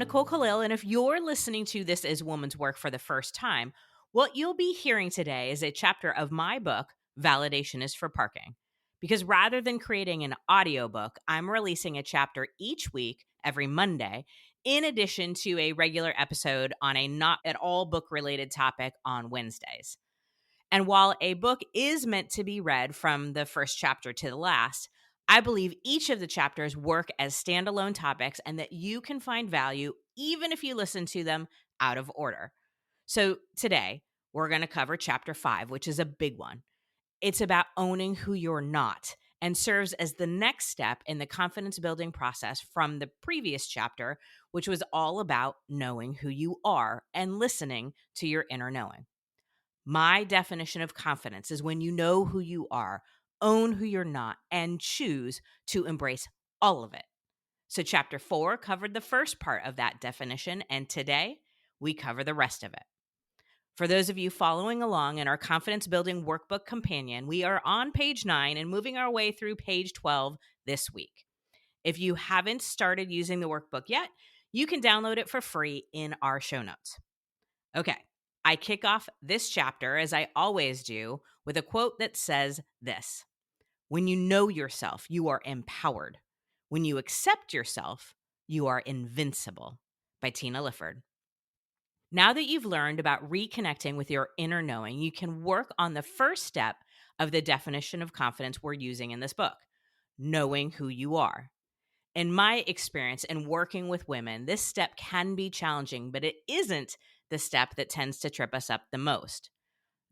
Nicole Khalil, and if you're listening to This Is Woman's Work for the first time, what you'll be hearing today is a chapter of my book, Validation is for Parking. Because rather than creating an audiobook, I'm releasing a chapter each week, every Monday, in addition to a regular episode on a not at all book related topic on Wednesdays. And while a book is meant to be read from the first chapter to the last, I believe each of the chapters work as standalone topics and that you can find value even if you listen to them out of order. So today, we're going to cover chapter 5, which is a big one. It's about owning who you're not and serves as the next step in the confidence building process from the previous chapter, which was all about knowing who you are and listening to your inner knowing. My definition of confidence is when you know who you are, own who you're not, and choose to embrace all of it. So, chapter 4 covered the first part of that definition, and today we cover the rest of it. For those of you following along in our confidence building workbook companion, we are on page 9 and moving our way through page 12 this week. If you haven't started using the workbook yet, you can download it for free in our show notes. Okay, I kick off this chapter, as I always do, with a quote that says this: "When you know yourself, you are empowered. When you accept yourself, you are invincible," by Tina Lifford. Now that you've learned about reconnecting with your inner knowing, you can work on the first step of the definition of confidence we're using in this book, knowing who you are. In my experience in working with women, this step can be challenging, but it isn't the step that tends to trip us up the most.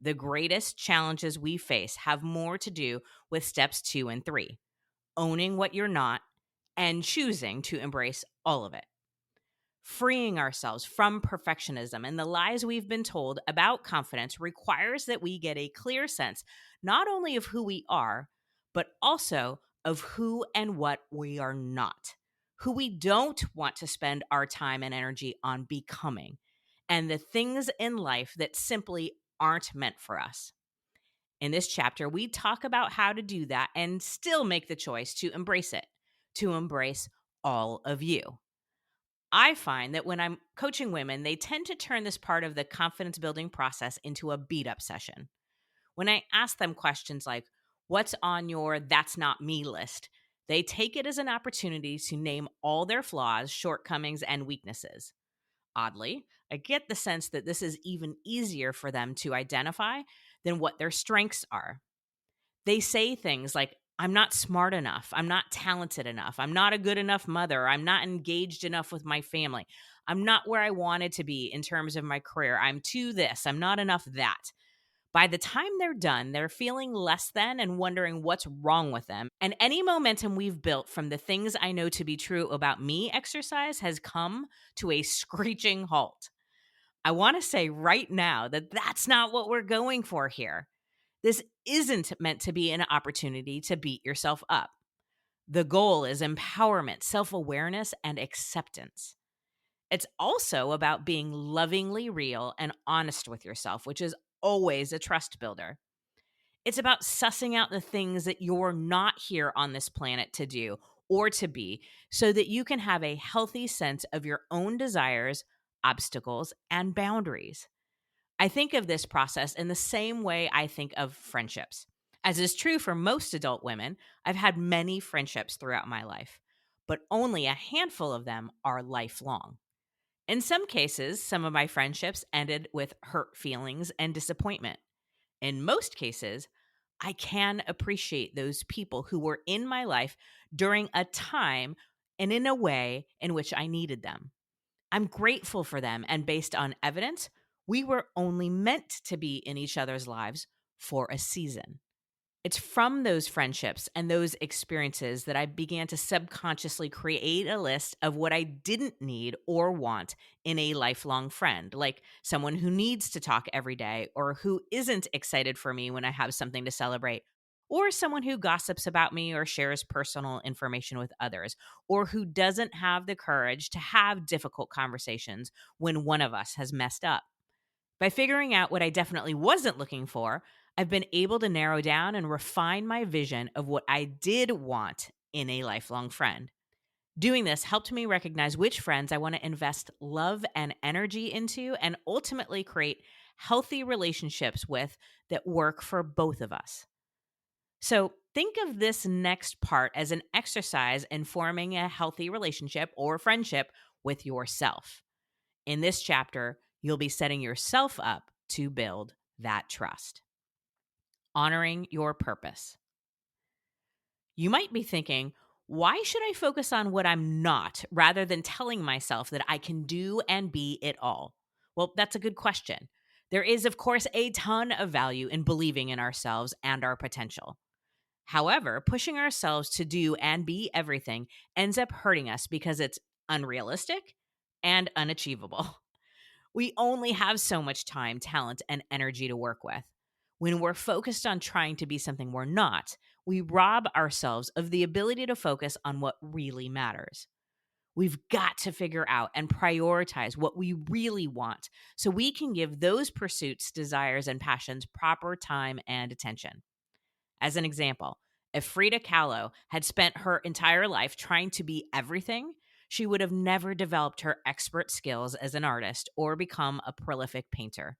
The greatest challenges we face have more to do with steps 2 and 3, owning what you're not and choosing to embrace all of it. Freeing ourselves from perfectionism and the lies we've been told about confidence requires that we get a clear sense not only of who we are, but also of who and what we are not, who we don't want to spend our time and energy on becoming, and the things in life that simply aren't meant for us. In this chapter, we talk about how to do that and still make the choice to embrace it, to embrace all of you. I find that when I'm coaching women, they tend to turn this part of the confidence building process into a beat up session. When I ask them questions like, "What's on your that's not me list?" they take it as an opportunity to name all their flaws, shortcomings, and weaknesses. Oddly, I get the sense that this is even easier for them to identify than what their strengths are. They say things like, "I'm not smart enough. I'm not talented enough. I'm not a good enough mother. I'm not engaged enough with my family. I'm not where I wanted to be in terms of my career. I'm too this. I'm not enough that." By the time they're done, they're feeling less than and wondering what's wrong with them. And any momentum we've built from the things I know to be true about me exercise has come to a screeching halt. I want to say right now that that's not what we're going for here. This isn't meant to be an opportunity to beat yourself up. The goal is empowerment, self-awareness, and acceptance. It's also about being lovingly real and honest with yourself, which is always a trust builder. It's about sussing out the things that you're not here on this planet to do or to be so that you can have a healthy sense of your own desires, obstacles, and boundaries. I think of this process in the same way I think of friendships. As is true for most adult women, I've had many friendships throughout my life, but only a handful of them are lifelong. In some cases, some of my friendships ended with hurt feelings and disappointment. In most cases, I can appreciate those people who were in my life during a time and in a way in which I needed them. I'm grateful for them, and based on evidence, we were only meant to be in each other's lives for a season. It's from those friendships and those experiences that I began to subconsciously create a list of what I didn't need or want in a lifelong friend, like someone who needs to talk every day or who isn't excited for me when I have something to celebrate, or someone who gossips about me or shares personal information with others, or who doesn't have the courage to have difficult conversations when one of us has messed up. By figuring out what I definitely wasn't looking for, I've been able to narrow down and refine my vision of what I did want in a lifelong friend. Doing this helped me recognize which friends I want to invest love and energy into and ultimately create healthy relationships with that work for both of us. So, think of this next part as an exercise in forming a healthy relationship or friendship with yourself. In this chapter, you'll be setting yourself up to build that trust. Honoring your purpose. You might be thinking, why should I focus on what I'm not rather than telling myself that I can do and be it all? Well, that's a good question. There is, of course, a ton of value in believing in ourselves and our potential. However, pushing ourselves to do and be everything ends up hurting us because it's unrealistic and unachievable. We only have so much time, talent, and energy to work with. When we're focused on trying to be something we're not, we rob ourselves of the ability to focus on what really matters. We've got to figure out and prioritize what we really want so we can give those pursuits, desires, and passions proper time and attention. As an example, if Frida Kahlo had spent her entire life trying to be everything, she would have never developed her expert skills as an artist or become a prolific painter.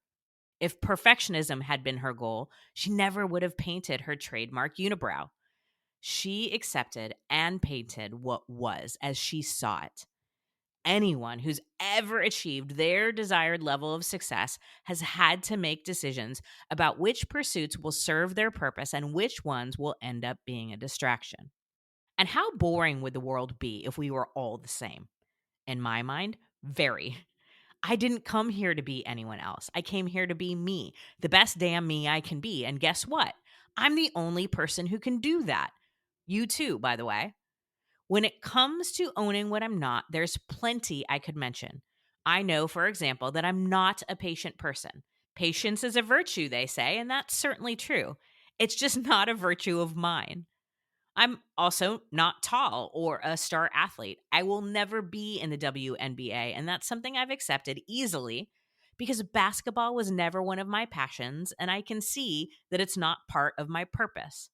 If perfectionism had been her goal, she never would have painted her trademark unibrow. She accepted and painted what was as she saw it. Anyone who's ever achieved their desired level of success has had to make decisions about which pursuits will serve their purpose and which ones will end up being a distraction. And how boring would the world be if we were all the same? In my mind, very. I didn't come here to be anyone else. I came here to be me, the best damn me I can be. And guess what? I'm the only person who can do that. You too, by the way. When it comes to owning what I'm not, there's plenty I could mention. I know, for example, that I'm not a patient person. Patience is a virtue, they say, and that's certainly true. It's just not a virtue of mine. I'm also not tall or a star athlete. I will never be in the WNBA, and that's something I've accepted easily because basketball was never one of my passions, and I can see that it's not part of my purpose.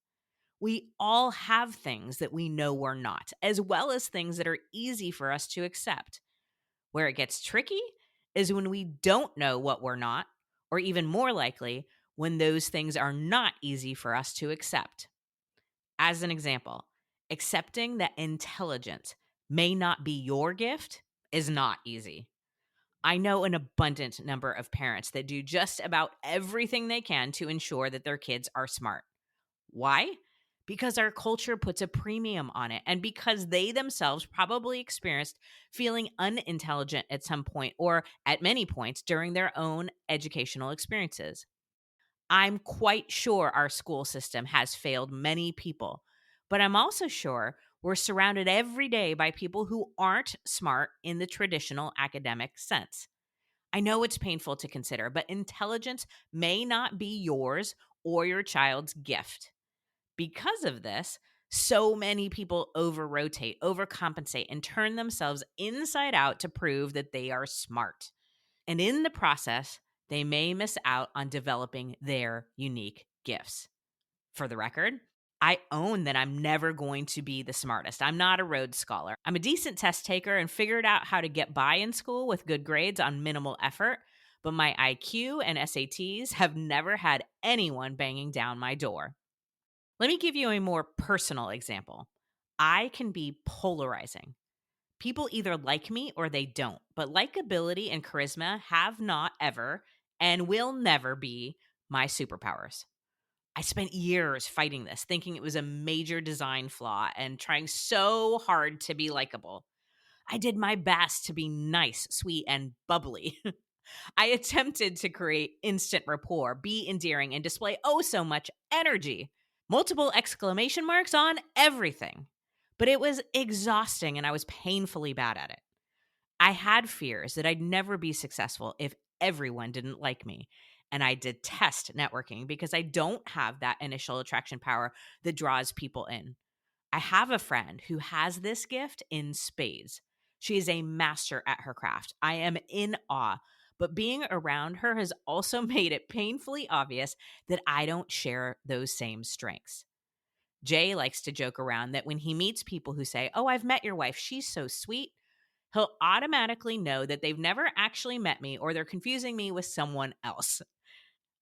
We all have things that we know we're not, as well as things that are easy for us to accept. Where it gets tricky is when we don't know what we're not, or even more likely, when those things are not easy for us to accept. As an example, accepting that intelligence may not be your gift is not easy. I know an abundant number of parents that do just about everything they can to ensure that their kids are smart. Why? Because our culture puts a premium on it, and because they themselves probably experienced feeling unintelligent at some point or at many points during their own educational experiences. I'm quite sure our school system has failed many people, but I'm also sure we're surrounded every day by people who aren't smart in the traditional academic sense. I know it's painful to consider, but intelligence may not be yours or your child's gift. Because of this, so many people over rotate, overcompensate, and turn themselves inside out to prove that they are smart. And in the process, they may miss out on developing their unique gifts. For the record, I own that I'm never going to be the smartest. I'm not a Rhodes Scholar. I'm a decent test taker and figured out how to get by in school with good grades on minimal effort, but my IQ and SATs have never had anyone banging down my door. Let me give you a more personal example. I can be polarizing. People either like me or they don't, but likability and charisma have not ever and will never be my superpowers. I spent years fighting this, thinking it was a major design flaw and trying so hard to be likable. I did my best to be nice, sweet, and bubbly. I attempted to create instant rapport, be endearing, and display oh so much energy. Multiple exclamation marks on everything. But it was exhausting and I was painfully bad at it. I had fears that I'd never be successful if everyone didn't like me. And I detest networking because I don't have that initial attraction power that draws people in. I have a friend who has this gift in spades. She is a master at her craft. I am in awe, but being around her has also made it painfully obvious that I don't share those same strengths. Jay likes to joke around that when he meets people who say, "Oh, I've met your wife. She's so sweet," he'll automatically know that they've never actually met me or they're confusing me with someone else.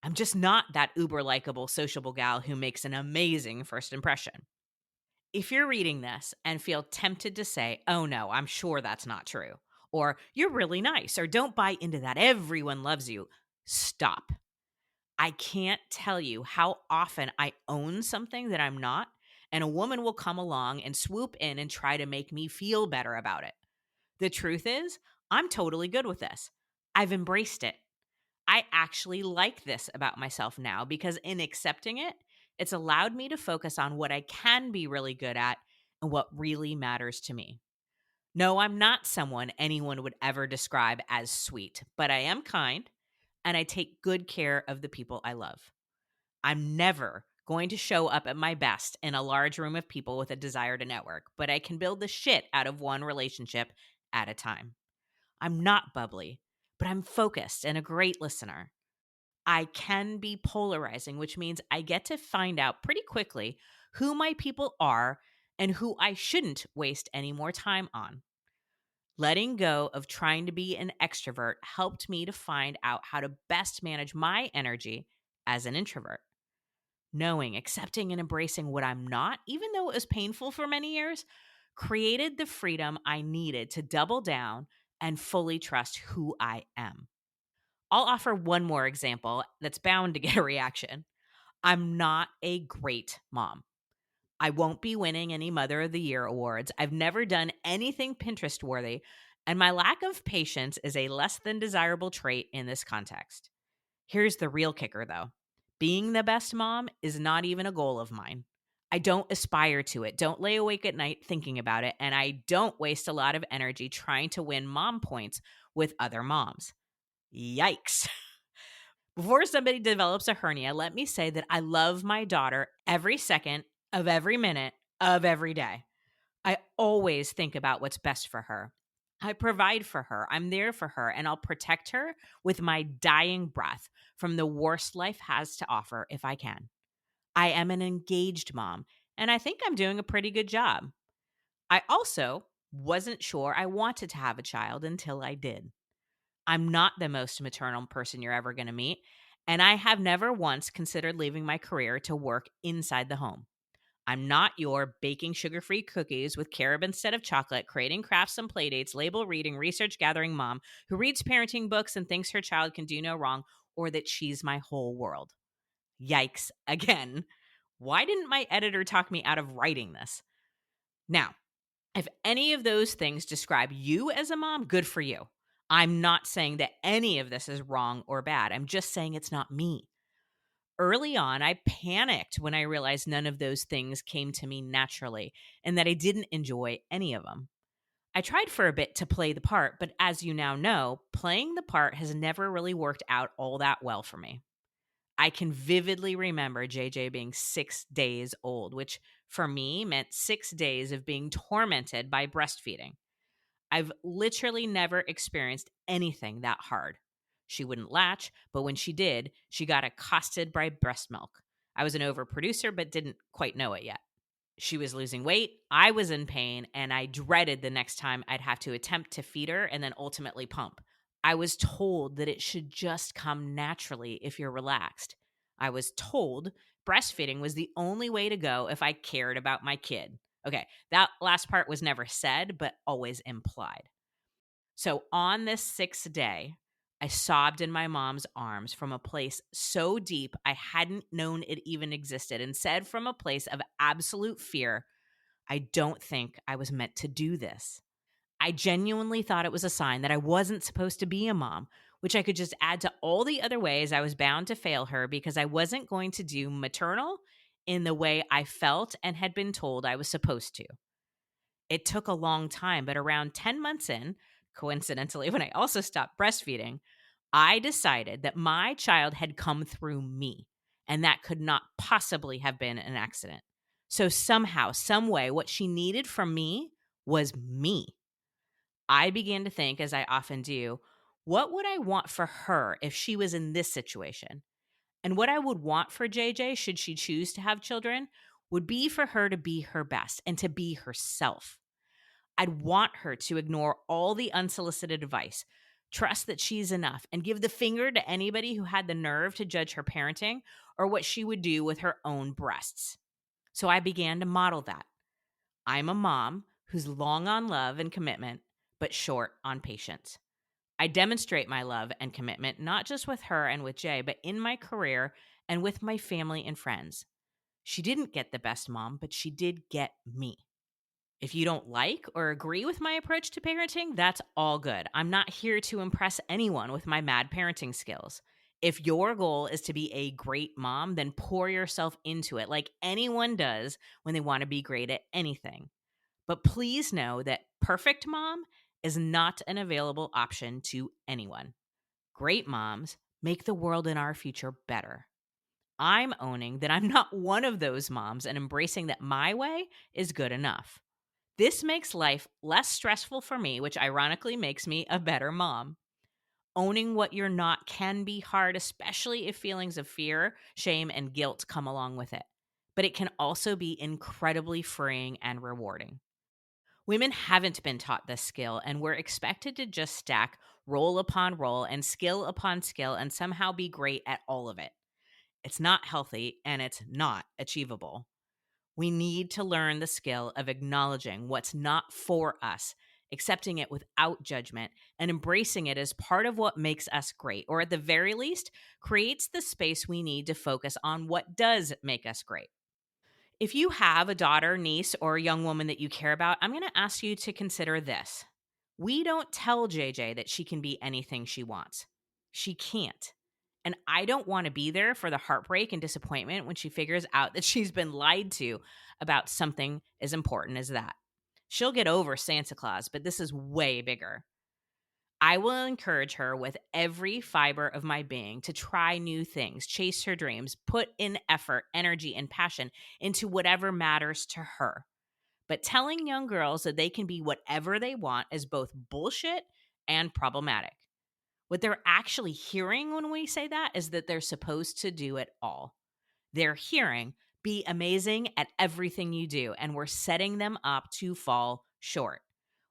I'm just not that uber likable, sociable gal who makes an amazing first impression. If you're reading this and feel tempted to say, "Oh no, I'm sure that's not true," or "You're really nice," or "Don't buy into that, everyone loves you," stop. I can't tell you how often I own something that I'm not, and a woman will come along and swoop in and try to make me feel better about it. The truth is, I'm totally good with this. I've embraced it. I actually like this about myself now because in accepting it, it's allowed me to focus on what I can be really good at and what really matters to me. No, I'm not someone anyone would ever describe as sweet, but I am kind and I take good care of the people I love. I'm never going to show up at my best in a large room of people with a desire to network, but I can build the shit out of one relationship at a time. I'm not bubbly, but I'm focused and a great listener. I can be polarizing, which means I get to find out pretty quickly who my people are and who I shouldn't waste any more time on. Letting go of trying to be an extrovert helped me to find out how to best manage my energy as an introvert. Knowing, accepting, and embracing what I'm not, even though it was painful for many years, created the freedom I needed to double down and fully trust who I am. I'll offer one more example that's bound to get a reaction. I'm not a great mom. I won't be winning any Mother of the Year awards. I've never done anything Pinterest worthy, and my lack of patience is a less than desirable trait in this context. Here's the real kicker, though: being the best mom is not even a goal of mine. I don't aspire to it, don't lay awake at night thinking about it, and I don't waste a lot of energy trying to win mom points with other moms. Yikes. Before somebody develops a hernia, let me say that I love my daughter every second of every minute of every day. I always think about what's best for her. I provide for her. I'm there for her, and I'll protect her with my dying breath from the worst life has to offer if I can. I am an engaged mom, and I think I'm doing a pretty good job. I also wasn't sure I wanted to have a child until I did. I'm not the most maternal person you're ever going to meet, and I have never once considered leaving my career to work inside the home. I'm not your baking sugar-free cookies with carob instead of chocolate, creating crafts and playdates, label reading, research gathering mom who reads parenting books and thinks her child can do no wrong or that she's my whole world. Yikes again. Why didn't my editor talk me out of writing this? Now, if any of those things describe you as a mom, good for you. I'm not saying that any of this is wrong or bad. I'm just saying it's not me. Early on, I panicked when I realized none of those things came to me naturally and that I didn't enjoy any of them. I tried for a bit to play the part, but as you now know, playing the part has never really worked out all that well for me. I can vividly remember JJ being 6 days old, which for me meant 6 days of being tormented by breastfeeding. I've literally never experienced anything that hard. She wouldn't latch, but when she did, she got accosted by breast milk. I was an overproducer, but didn't quite know it yet. She was losing weight, I was in pain, and I dreaded the next time I'd have to attempt to feed her and then ultimately pump. I was told that it should just come naturally if you're relaxed. I was told breastfeeding was the only way to go if I cared about my kid. Okay, that last part was never said, but always implied. So on this sixth day, I sobbed in my mom's arms from a place so deep I hadn't known it even existed and said from a place of absolute fear, I don't think I was meant to do this. I genuinely thought it was a sign that I wasn't supposed to be a mom, which I could just add to all the other ways I was bound to fail her because I wasn't going to do maternal in the way I felt and had been told I was supposed to. It took a long time, but around 10 months in, coincidentally, when I also stopped breastfeeding, I decided that my child had come through me, and that could not possibly have been an accident. So somehow, some way, what she needed from me was me. I began to think, as I often do, what would I want for her if she was in this situation? And what I would want for JJ should she choose to have children would be for her to be her best and to be herself. I'd want her to ignore all the unsolicited advice, trust that she's enough, and give the finger to anybody who had the nerve to judge her parenting or what she would do with her own breasts. So I began to model that. I'm a mom who's long on love and commitment, but short on patience. I demonstrate my love and commitment not just with her and with Jay, but in my career and with my family and friends. She didn't get the best mom, but she did get me. If you don't like or agree with my approach to parenting, that's all good. I'm not here to impress anyone with my mad parenting skills. If your goal is to be a great mom, then pour yourself into it like anyone does when they want to be great at anything. But please know that perfect mom is not an available option to anyone. Great moms make the world in our future better. I'm owning that I'm not one of those moms and embracing that my way is good enough. This makes life less stressful for me, which ironically makes me a better mom. Owning what you're not can be hard, especially if feelings of fear, shame, and guilt come along with it. But it can also be incredibly freeing and rewarding. Women haven't been taught this skill, and we're expected to just stack role upon role and skill upon skill and somehow be great at all of it. It's not healthy and it's not achievable. We need to learn the skill of acknowledging what's not for us, accepting it without judgment, and embracing it as part of what makes us great, or at the very least, creates the space we need to focus on what does make us great. If you have a daughter, niece, or a young woman that you care about, I'm going to ask you to consider this. We don't tell JJ that she can be anything she wants. She can't. And I don't want to be there for the heartbreak and disappointment when she figures out that she's been lied to about something as important as that. She'll get over Santa Claus, but this is way bigger. I will encourage her with every fiber of my being to try new things, chase her dreams, put in effort, energy, and passion into whatever matters to her. But telling young girls that they can be whatever they want is both bullshit and problematic. What they're actually hearing when we say that is that they're supposed to do it all. They're hearing, be amazing at everything you do, and we're setting them up to fall short.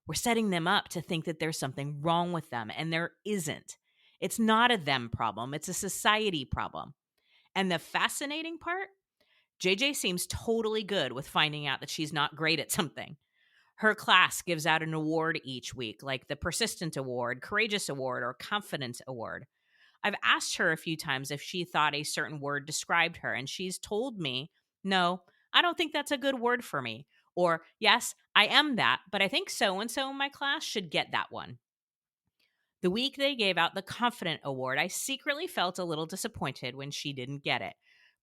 We're setting them up to think that there's something wrong with them, and there isn't. It's not a them problem, it's a society problem. And the fascinating part, JJ seems totally good with finding out that she's not great at something. Her class gives out an award each week, like the Persistent Award, Courageous Award, or Confidence Award. I've asked her a few times if she thought a certain word described her, and she's told me, no, I don't think that's a good word for me. Or, yes, I am that, but I think so and so in my class should get that one. The week they gave out the Confident Award, I secretly felt a little disappointed when she didn't get it.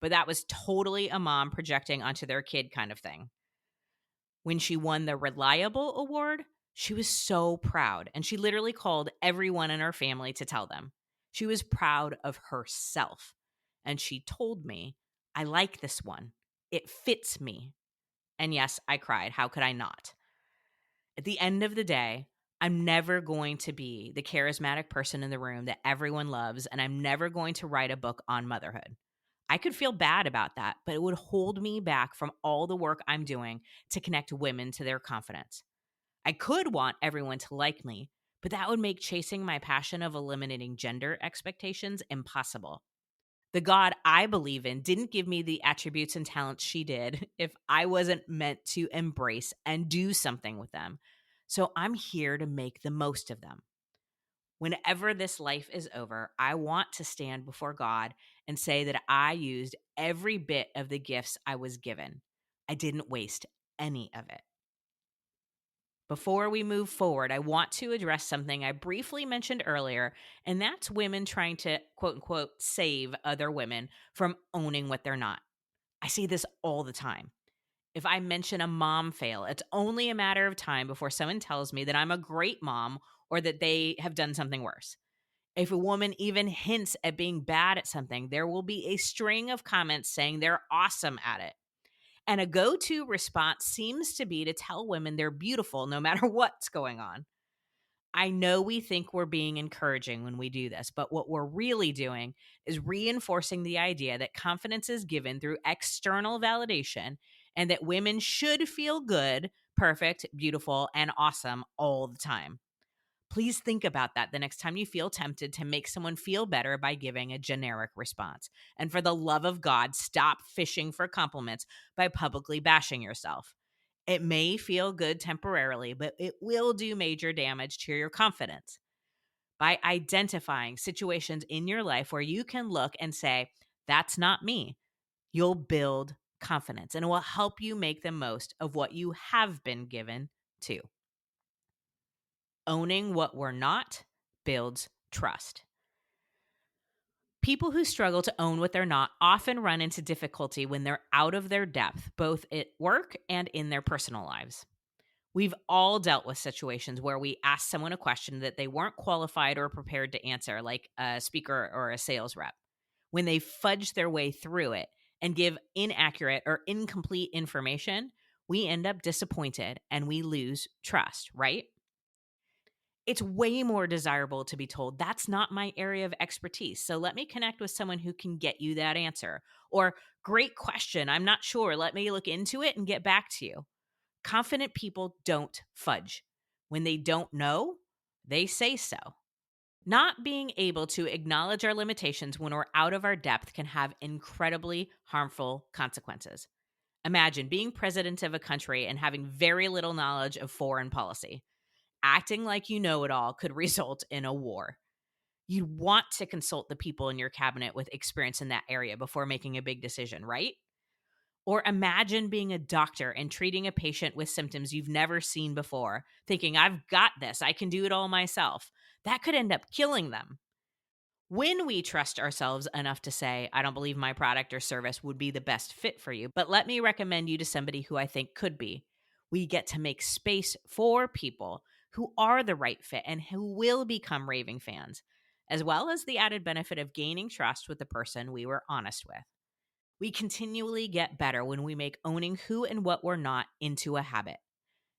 But that was totally a mom projecting onto their kid kind of thing. When she won the Reliable Award, she was so proud, and she literally called everyone in her family to tell them. She was proud of herself, and she told me, I like this one. It fits me. And yes, I cried. How could I not? At the end of the day, I'm never going to be the charismatic person in the room that everyone loves, and I'm never going to write a book on motherhood. I could feel bad about that, but it would hold me back from all the work I'm doing to connect women to their confidence. I could want everyone to like me, but that would make chasing my passion of eliminating gender expectations impossible. The God I believe in didn't give me the attributes and talents she did if I wasn't meant to embrace and do something with them. So I'm here to make the most of them. Whenever this life is over, I want to stand before God and say that I used every bit of the gifts I was given. I didn't waste any of it. Before we move forward, I want to address something I briefly mentioned earlier, and that's women trying to, quote unquote, save other women from owning what they're not. I see this all the time. If I mention a mom fail, it's only a matter of time before someone tells me that I'm a great mom or that they have done something worse. If a woman even hints at being bad at something, there will be a string of comments saying they're awesome at it. And a go to response seems to be to tell women they're beautiful no matter what's going on. I know we think we're being encouraging when we do this, but what we're really doing is reinforcing the idea that confidence is given through external validation and that women should feel good, perfect, beautiful, and awesome all the time. Please think about that the next time you feel tempted to make someone feel better by giving a generic response. And for the love of God, stop fishing for compliments by publicly bashing yourself. It may feel good temporarily, but it will do major damage to your confidence. By identifying situations in your life where you can look and say, that's not me, you'll build confidence and it will help you make the most of what you have been given to. Owning what we're not builds trust. People who struggle to own what they're not often run into difficulty when they're out of their depth, both at work and in their personal lives. We've all dealt with situations where we ask someone a question that they weren't qualified or prepared to answer, like a speaker or a sales rep. When they fudge their way through it and give inaccurate or incomplete information, we end up disappointed and we lose trust, right? It's way more desirable to be told, that's not my area of expertise. So let me connect with someone who can get you that answer. Or, great question, I'm not sure. Let me look into it and get back to you. Confident people don't fudge. When they don't know, they say so. Not being able to acknowledge our limitations when we're out of our depth can have incredibly harmful consequences. Imagine being president of a country and having very little knowledge of foreign policy. Acting like you know it all could result in a war. You'd want to consult the people in your cabinet with experience in that area before making a big decision, right? Or imagine being a doctor and treating a patient with symptoms you've never seen before, thinking, I've got this, I can do it all myself. That could end up killing them. When we trust ourselves enough to say, I don't believe my product or service would be the best fit for you, but let me recommend you to somebody who I think could be, we get to make space for people who are the right fit and who will become raving fans, as well as the added benefit of gaining trust with the person we were honest with. We continually get better when we make owning who and what we're not into a habit.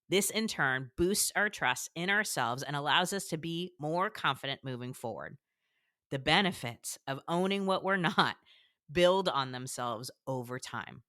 This, in turn, boosts our trust in ourselves and allows us to be more confident moving forward. The benefits of owning what we're not build on themselves over time.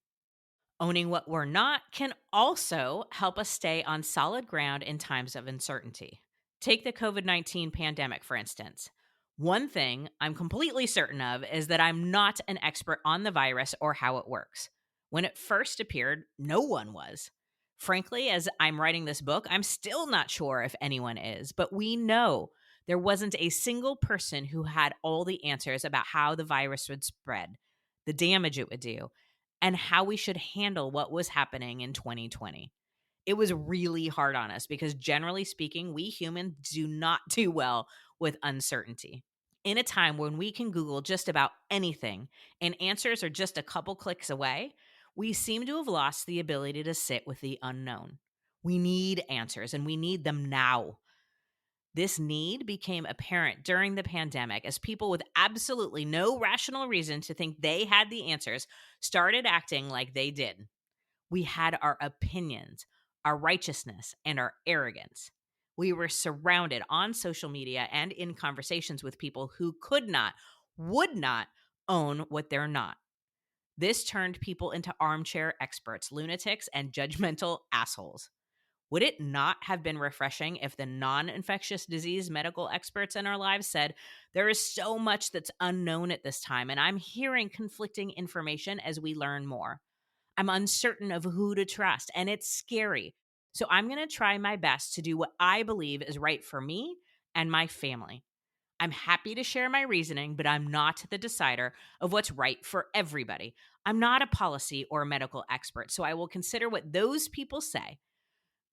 Owning what we're not can also help us stay on solid ground in times of uncertainty. Take the COVID-19 pandemic, for instance. One thing I'm completely certain of is that I'm not an expert on the virus or how it works. When it first appeared, no one was. Frankly, as I'm writing this book, I'm still not sure if anyone is, but we know there wasn't a single person who had all the answers about how the virus would spread, the damage it would do, and how we should handle what was happening in 2020. It was really hard on us because, generally speaking, we humans do not do well with uncertainty. In a time when we can Google just about anything and answers are just a couple clicks away, we seem to have lost the ability to sit with the unknown. We need answers and we need them now. This need became apparent during the pandemic as people with absolutely no rational reason to think they had the answers started acting like they did. We had our opinions, our righteousness, and our arrogance. We were surrounded on social media and in conversations with people who could not, would not own what they're not. This turned people into armchair experts, lunatics, and judgmental assholes. Would it not have been refreshing if the non-infectious disease medical experts in our lives said, there is so much that's unknown at this time, and I'm hearing conflicting information as we learn more. I'm uncertain of who to trust, and it's scary. So I'm going to try my best to do what I believe is right for me and my family. I'm happy to share my reasoning, but I'm not the decider of what's right for everybody. I'm not a policy or medical expert, so I will consider what those people say.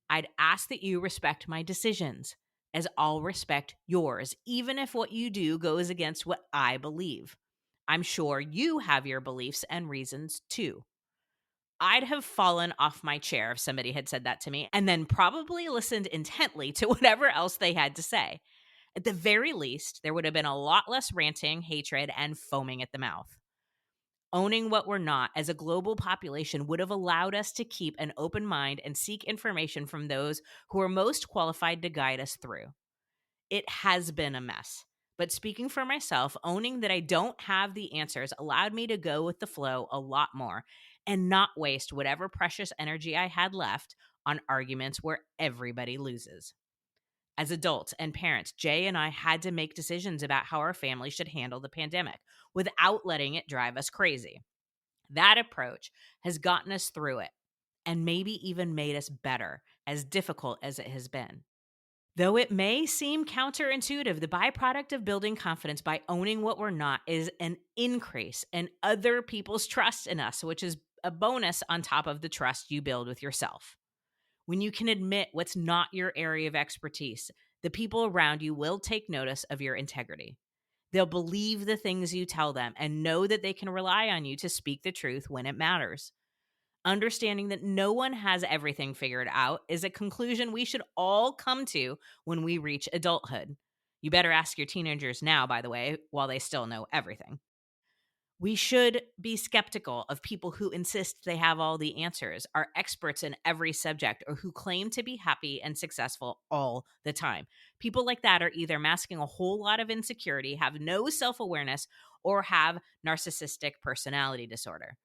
I'd ask that you respect my decisions, as I'll respect yours, even if what you do goes against what I believe. I'm sure you have your beliefs and reasons too. I'd have fallen off my chair if somebody had said that to me, and then probably listened intently to whatever else they had to say. At the very least, there would have been a lot less ranting, hatred, and foaming at the mouth. Owning what we're not as a global population would have allowed us to keep an open mind and seek information from those who are most qualified to guide us through. It has been a mess, But speaking for myself, owning that I don't have the answers allowed me to go with the flow a lot more and not waste whatever precious energy I had left on arguments where everybody loses. As adults and parents, Jay and I had to make decisions about how our family should handle the pandemic without letting it drive us crazy. That approach has gotten us through it and maybe even made us better, as difficult as it has been. Though it may seem counterintuitive, the byproduct of building confidence by owning what we're not is an increase in other people's trust in us, which is a bonus on top of the trust you build with yourself. When you can admit what's not your area of expertise, the people around you will take notice of your integrity. They'll believe the things you tell them and know that they can rely on you to speak the truth when it matters. Understanding that no one has everything figured out is a conclusion we should all come to when we reach adulthood. You better ask your teenagers now, by the way, while they still know everything. We should be skeptical of people who insist they have all the answers, are experts in every subject, or who claim to be happy and successful all the time. People like that are either masking a whole lot of insecurity, have no self awareness, or have narcissistic personality disorder.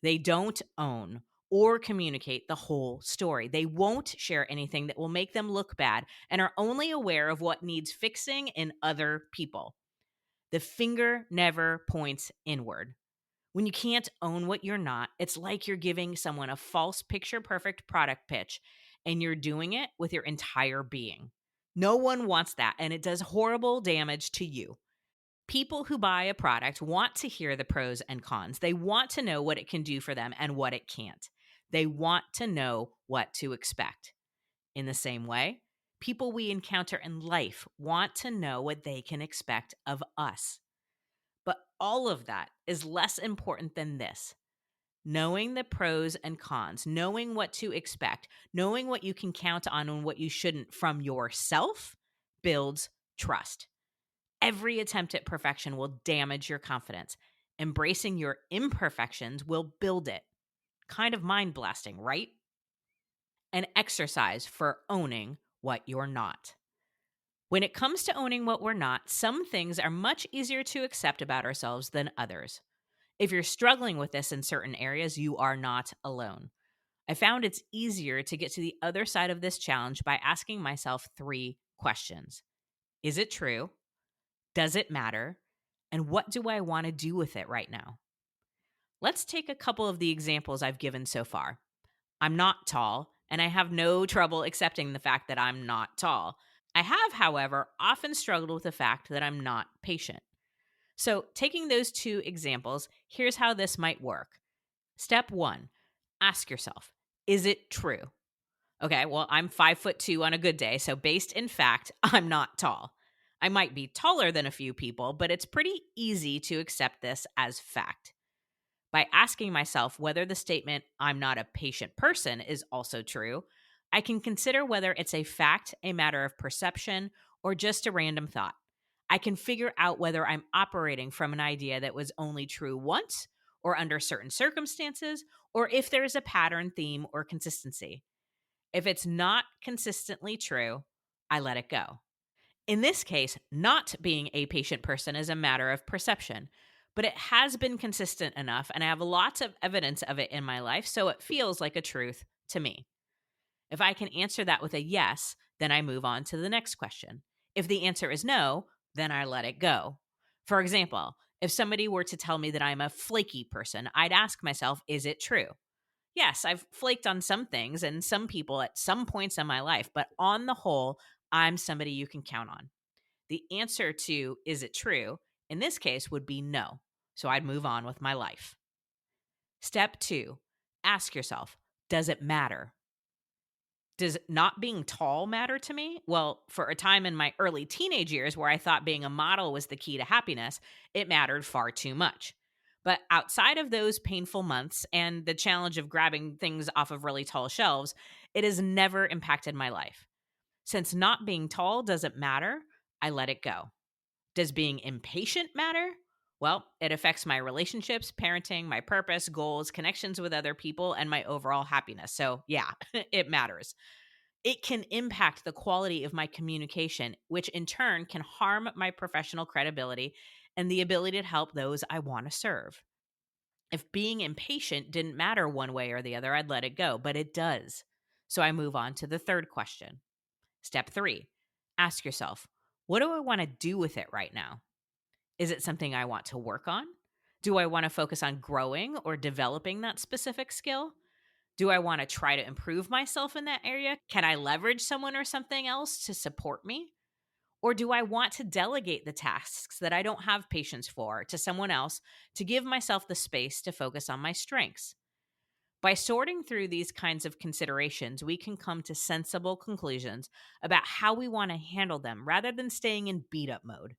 They don't own or communicate the whole story. They won't share anything that will make them look bad and are only aware of what needs fixing in other people. The finger never points inward. When you can't own what you're not, it's like you're giving someone a false picture perfect product pitch and you're doing it with your entire being. No one wants that, and it does horrible damage to you. People who buy a product want to hear the pros and cons. They want to know what it can do for them and what it can't. They want to know what to expect. In the same way, people we encounter in life want to know what they can expect of us. But all of that is less important than this. Knowing the pros and cons, knowing what to expect, knowing what you can count on and what you shouldn't from yourself builds trust. Every attempt at perfection will damage your confidence. Embracing your imperfections will build it. Kind of mind blasting, right? An exercise for owning what you're not. When it comes to owning what we're not, some things are much easier to accept about ourselves than others. If you're struggling with this in certain areas, you are not alone. I found it's easier to get to the other side of this challenge by asking myself 3 questions. Is it true? Does it matter? And what do I want to do with it right now? Let's take a couple of the examples I've given so far. I'm not tall, and I have no trouble accepting the fact that I'm not tall. I have, however, often struggled with the fact that I'm not patient. So, taking those 2 examples, here's how this might work. Step 1, ask yourself, is it true? Okay, well, I'm 5'2" on a good day, so based in fact, I'm not tall. I might be taller than a few people, but it's pretty easy to accept this as fact. By asking myself whether the statement, I'm not a patient person, is also true, I can consider whether it's a fact, a matter of perception, or just a random thought. I can figure out whether I'm operating from an idea that was only true once or under certain circumstances, or if there's a pattern, theme, or consistency. If it's not consistently true, I let it go. In this case, not being a patient person is a matter of perception, but it has been consistent enough, and I have lots of evidence of it in my life, so it feels like a truth to me. If I can answer that with a yes, then I move on to the next question. If the answer is no, then I let it go. For example, if somebody were to tell me that I'm a flaky person, I'd ask myself, is it true? Yes, I've flaked on some things and some people at some points in my life, but on the whole, I'm somebody you can count on. The answer to is it true in this case would be no. So I'd move on with my life. Step 2, ask yourself, does it matter? Does not being tall matter to me? Well, for a time in my early teenage years where I thought being a model was the key to happiness, it mattered far too much. But outside of those painful months and the challenge of grabbing things off of really tall shelves, it has never impacted my life. Since not being tall doesn't matter, I let it go. Does being impatient matter? Well, it affects my relationships, parenting, my purpose, goals, connections with other people, and my overall happiness. So, yeah, it matters. It can impact the quality of my communication, which in turn can harm my professional credibility and the ability to help those I want to serve. If being impatient didn't matter one way or the other, I'd let it go, but it does. So I move on to the third question. Step 3. Ask yourself, what do I want to do with it right now? Is it something I want to work on? Do I want to focus on growing or developing that specific skill? Do I want to try to improve myself in that area? Can I leverage someone or something else to support me? Or do I want to delegate the tasks that I don't have patience for to someone else to give myself the space to focus on my strengths? By sorting through these kinds of considerations, we can come to sensible conclusions about how we want to handle them rather than staying in beat up mode.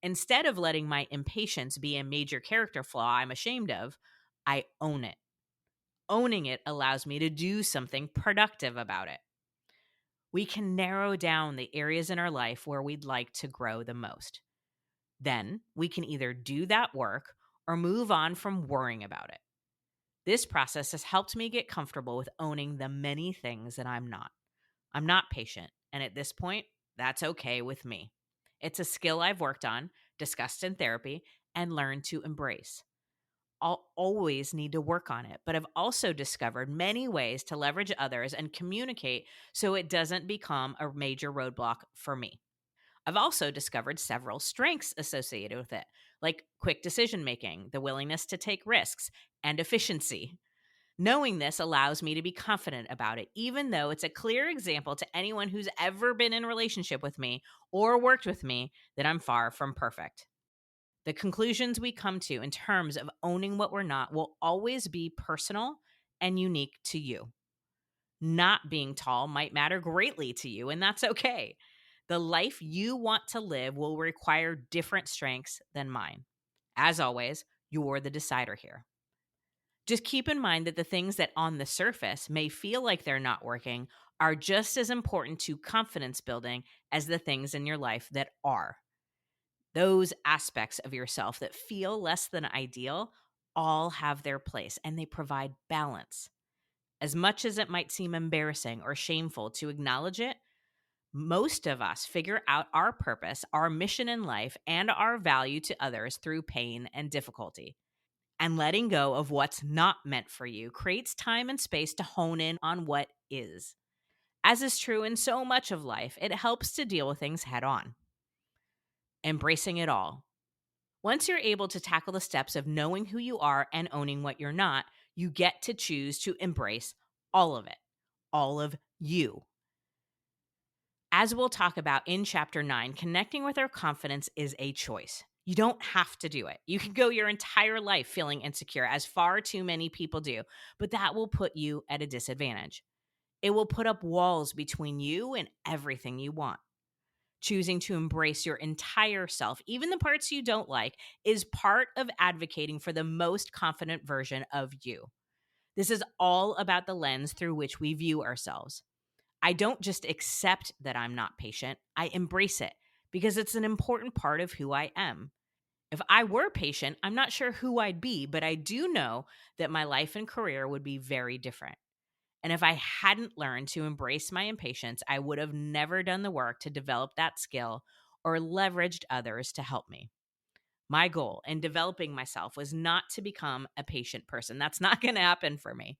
Instead of letting my impatience be a major character flaw I'm ashamed of, I own it. Owning it allows me to do something productive about it. We can narrow down the areas in our life where we'd like to grow the most. Then we can either do that work or move on from worrying about it. This process has helped me get comfortable with owning the many things that I'm not. I'm not patient, and at this point, that's okay with me. It's a skill I've worked on, discussed in therapy, and learned to embrace. I'll always need to work on it, but I've also discovered many ways to leverage others and communicate so it doesn't become a major roadblock for me. I've also discovered several strengths associated with it, like quick decision making, the willingness to take risks, and efficiency. Knowing this allows me to be confident about it, even though it's a clear example to anyone who's ever been in a relationship with me or worked with me that I'm far from perfect. The conclusions we come to in terms of owning what we're not will always be personal and unique to you. Not being tall might matter greatly to you, and that's okay. The life you want to live will require different strengths than mine. As always, you're the decider here. Just keep in mind that the things that on the surface may feel like they're not working are just as important to confidence building as the things in your life that are. Those aspects of yourself that feel less than ideal all have their place and they provide balance. As much as it might seem embarrassing or shameful to acknowledge it, most of us figure out our purpose, our mission in life, and our value to others through pain and difficulty. And letting go of what's not meant for you creates time and space to hone in on what is. As is true in so much of life, it helps to deal with things head on, embracing it all. Once you're able to tackle the steps of knowing who you are and owning what you're not, you get to choose to embrace all of it, all of you. As we'll talk about in chapter 9, connecting with our confidence is a choice. You don't have to do it. You can go your entire life feeling insecure, as far too many people do, but that will put you at a disadvantage. It will put up walls between you and everything you want. Choosing to embrace your entire self, even the parts you don't like, is part of advocating for the most confident version of you. This is all about the lens through which we view ourselves. I don't just accept that I'm not patient, I embrace it because it's an important part of who I am. If I were patient, I'm not sure who I'd be, but I do know that my life and career would be very different. And if I hadn't learned to embrace my impatience, I would have never done the work to develop that skill or leveraged others to help me. My goal in developing myself was not to become a patient person. That's not going to happen for me.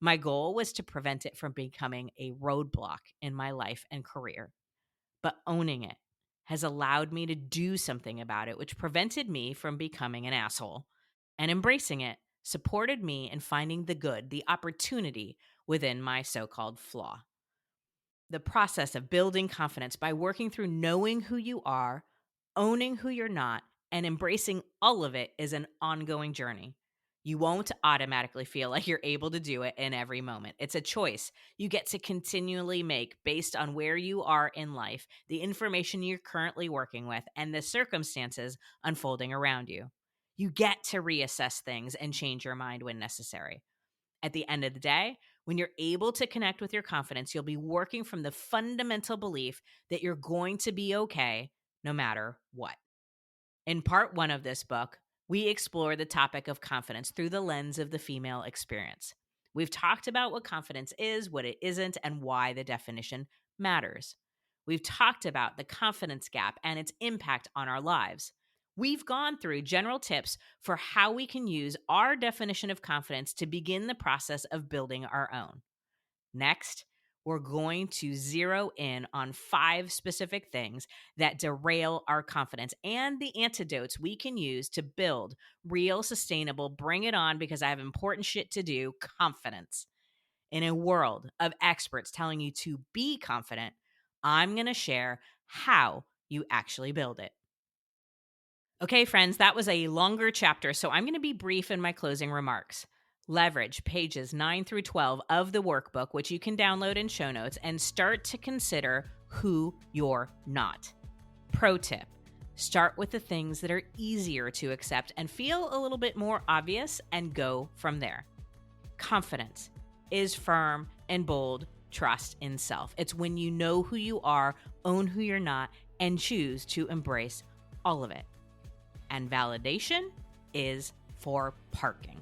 My goal was to prevent it from becoming a roadblock in my life and career. But owning it has allowed me to do something about it, which prevented me from becoming an asshole. And embracing it supported me in finding the good, the opportunity within my so called flaw. The process of building confidence by working through knowing who you are, owning who you're not, and embracing all of it is an ongoing journey. You won't automatically feel like you're able to do it in every moment. It's a choice you get to continually make based on where you are in life, the information you're currently working with, and the circumstances unfolding around you. You get to reassess things and change your mind when necessary. At the end of the day, when you're able to connect with your confidence, you'll be working from the fundamental belief that you're going to be okay no matter what. In part 1 of this book, we explore the topic of confidence through the lens of the female experience. We've talked about what confidence is, what it isn't, and why the definition matters. We've talked about the confidence gap and its impact on our lives. We've gone through general tips for how we can use our definition of confidence to begin the process of building our own. Next, we're going to zero in on 5 specific things that derail our confidence and the antidotes we can use to build real, sustainable, bring it on because I have important shit to do confidence. In a world of experts telling you to be confident, I'm going to share how you actually build it. Okay, friends, that was a longer chapter, so I'm going to be brief in my closing remarks. Leverage pages 9 through 12 of the workbook, which you can download in show notes, and start to consider who you're not. Pro tip: start with the things that are easier to accept and feel a little bit more obvious and go from there. Confidence is firm and bold trust in self. It's when you know who you are, own who you're not, and choose to embrace all of it. And validation is for parking.